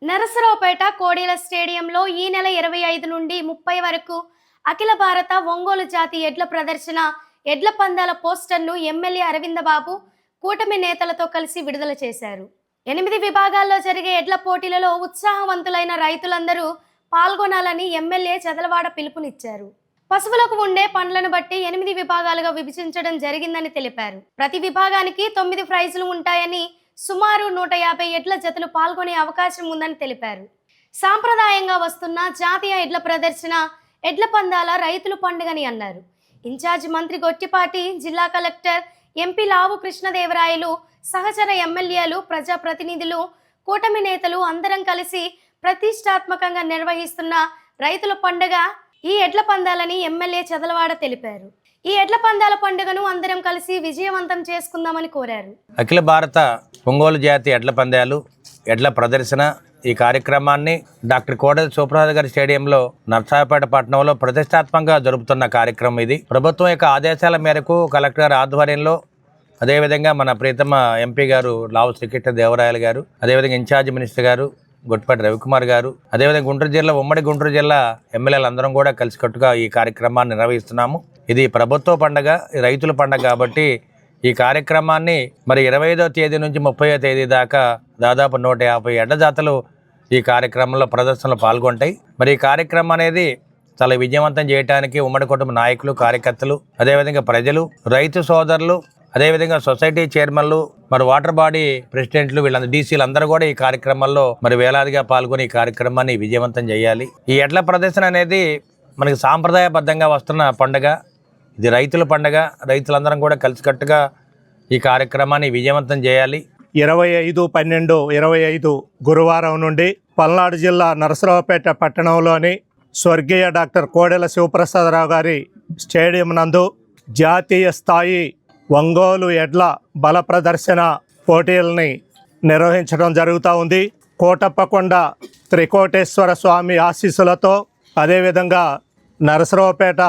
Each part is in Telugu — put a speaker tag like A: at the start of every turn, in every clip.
A: నరసరావుపేట కోడెల స్టేడియంలో ఈ నెల 25 నుండి 30 వరకు అఖిల భారత ఒంగోలు జాతి ఎడ్ల ప్రదర్శన ఎడ్ల పందాల పోస్టర్ను ఎమ్మెల్యే అరవిందబాబు కూటమి నేతలతో కలిసి విడుదల చేశారు. 8 విభాగాల్లో జరిగే ఎడ్ల పోటీలలో ఉత్సాహవంతులైన రైతులందరూ పాల్గొనాలని ఎమ్మెల్యే చదలవాడ పిలుపునిచ్చారు. పశువులకు ఉండే పండ్లను బట్టి 8 విభాగాలుగా విభజించడం జరిగిందని తెలిపారు. ప్రతి విభాగానికి 9 ప్రైజులు ఉంటాయని, సుమారు 150 ఎడ్ల జతలు పాల్గొనే అవకాశం ఉందని తెలిపారు. సాంప్రదాయంగా వస్తున్న జాతీయ ఎడ్ల ప్రదర్శన ఎడ్ల పందాల రైతుల పండుగని అన్నారు. ఇన్ఛార్జి మంత్రి గొట్టిపాటి, జిల్లా కలెక్టర్, ఎంపీ లావు కృష్ణదేవరాయలు, సహచర ఎమ్మెల్యేలు, ప్రజాప్రతినిధులు, కూటమి నేతలు అందరం కలిసి ప్రతిష్టాత్మకంగా నిర్వహిస్తున్న రైతుల పండుగ ఈ ఎడ్ల పందాలని ఎమ్మెల్యే చదలవాడ తెలిపారు. ఈ ఎడ్ల పందాల పండుగను అందరం కలిసి విజయవంతం చేసుకుందామని కోరారు.
B: అఖిల భారత ఒంగోలు జాతి ఎడ్ల పందాలు ఎడ్ల ప్రదర్శన ఈ కార్యక్రమాన్ని డాక్టర్ కోడెల శివప్రసాద్ గారి స్టేడియంలో నర్సాపేట పట్టణంలో ప్రతిష్టాత్మకంగా జరుపుతున్న కార్యక్రమం ఇది. ప్రభుత్వం యొక్క ఆదేశాల మేరకు కలెక్టర్ గారి ఆధ్వర్యంలో, అదేవిధంగా మన ప్రీతమ ఎంపీ గారు లావు శ్రీకృష్ణదేవరాయలు గారు, అదేవిధంగా ఇన్ఛార్జి మినిస్టర్ గారు గొట్టిపాటి రవికుమార్ గారు, అదేవిధంగా గుంటూరు జిల్లా ఉమ్మడి గుంటూరు జిల్లా ఎమ్మెల్యేలు అందరం కూడా కలిసికట్టుగా ఈ కార్యక్రమాన్ని నిర్వహిస్తున్నాము. ఇది ప్రభుత్వ పండగ, రైతుల పండగ కాబట్టి ఈ కార్యక్రమాన్ని మరి 25వ తేదీ నుంచి 30వ తేదీ దాకా దాదాపు 150 ఎడ్ల జాతలు ఈ కార్యక్రమంలో ప్రదర్శనలో పాల్గొంటాయి. మరి ఈ కార్యక్రమం అనేది చాలా విజయవంతం చేయడానికి ఉమ్మడి కుటుంబ నాయకులు, కార్యకర్తలు, అదేవిధంగా ప్రజలు, రైతు సోదరులు, అదేవిధంగా సొసైటీ చైర్మన్లు, మరి వాటర్ బాడీ ప్రెసిడెంట్లు, వీళ్ళందరూ డీసీలు అందరూ కూడా ఈ కార్యక్రమంలో మరి వేలాదిగా పాల్గొని ఈ కార్యక్రమాన్ని విజయవంతం చేయాలి. ఈ ఎడ్ల ప్రదర్శన అనేది మనకి సాంప్రదాయబద్ధంగా వస్తున్న పండుగ. ఇది రైతుల పండుగ. రైతులందరం కూడా కలిసికట్టుగా ఈ కార్యక్రమాన్ని విజయవంతం చేయాలి.
C: 25/12/25 గురువారం నుండి పల్నాడు జిల్లా నరసరావుపేట పట్టణంలోని స్వర్గీయ డాక్టర్ కోడెల శివప్రసాదరావు గారి స్టేడియం నందు జాతీయ స్థాయి ఒంగోలు ఎడ్ల బల ప్రదర్శన పోటీలని నిర్వహించడం జరుగుతూ ఉంది. కోటప్పకొండ త్రికోటేశ్వర స్వామి ఆశీస్సులతో, అదేవిధంగా నరసరావుపేట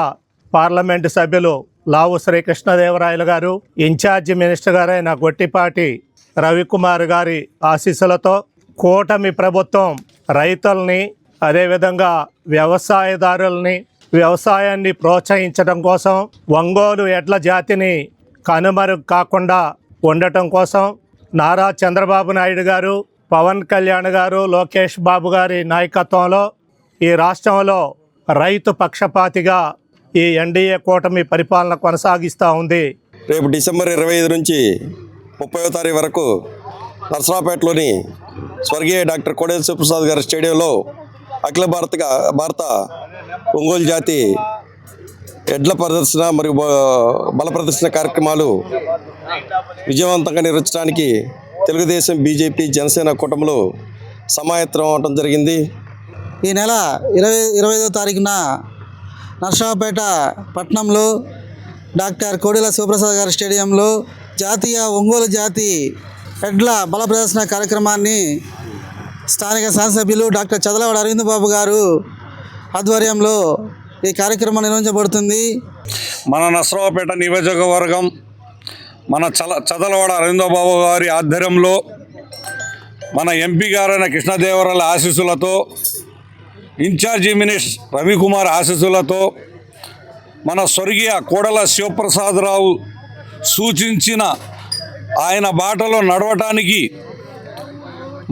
C: పార్లమెంటు సభ్యులు లావు శ్రీకృష్ణదేవరాయలు గారు, ఇన్ఛార్జి మినిస్టర్ గారైన గొట్టిపాటి రవికుమార్ గారి ఆశీస్సులతో కూటమి ప్రభుత్వం రైతుల్ని, అదేవిధంగా వ్యవసాయదారుల్ని, వ్యవసాయాన్ని ప్రోత్సహించడం కోసం, ఒంగోలు ఎడ్ల జాతిని కనుమరుగు కాకుండా ఉండటం కోసం నారా చంద్రబాబు నాయుడు గారు, పవన్ కళ్యాణ్ గారు, లోకేష్ బాబు గారి నాయకత్వంలో ఈ రాష్ట్రంలో రైతు పక్షపాతిగా ఈ ఎన్డీఏ కూటమి పరిపాలన కొనసాగిస్తూ ఉంది.
D: రేపు డిసెంబర్ 25 నుంచి 30వ తారీఖు వరకు నరసరావుపేటలోని స్వర్గీయ డాక్టర్ కోడెల శివప్రసాద్ గారి స్టేడియంలో అఖిల భారత ఒంగోలు జాతి ఎడ్ల ప్రదర్శన మరియు బల ప్రదర్శన కార్యక్రమాలు విజయవంతంగా నిర్వహించడానికి తెలుగుదేశం, బీజేపీ, జనసేన కూటమిలో సమాయత్తం అవడం జరిగింది.
E: ఈ నెల 25వ తారీఖున నర్సాపేట పట్టణంలో డాక్టర్ కోడెల శివప్రసాద్ గారి స్టేడియంలో జాతీయ ఒంగోలు జాతి ఎడ్ల బల ప్రదర్శన కార్యక్రమాన్ని స్థానిక శాసనసభ్యులు డాక్టర్ చదలవాడ అరవిందబాబు గారు ఆధ్వర్యంలో ఈ కార్యక్రమం నిర్వహించబడుతుంది.
F: మన నర్సరావుపేట నియోజకవర్గం మన చదలవాడ అరవిందబాబు గారి ఆధ్వర్యంలో, మన ఎంపీ గారైన కృష్ణదేవరాయల ఆశీస్సులతో, ఇన్ఛార్జి మినిస్టర్ రవికుమార్ ఆశీస్సులతో, మన స్వర్గీయ కోడెల శివప్రసాదరావు సూచించిన ఆయన బాటలో నడవటానికి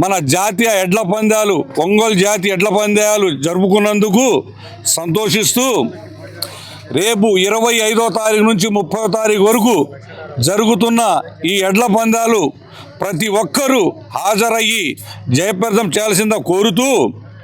F: మన జాతీయ ఎడ్ల పందాలు, ఒంగోలు జాతి ఎడ్ల పందాలు జరుపుకున్నందుకు సంతోషిస్తూ రేపు 25వ తారీఖు నుంచి 30వ తారీఖు వరకు జరుగుతున్న ఈ ఎడ్ల పందాలు ప్రతి ఒక్కరూ హాజరయ్యి జయప్రదం చేయాల్సిందిగా కోరుతూ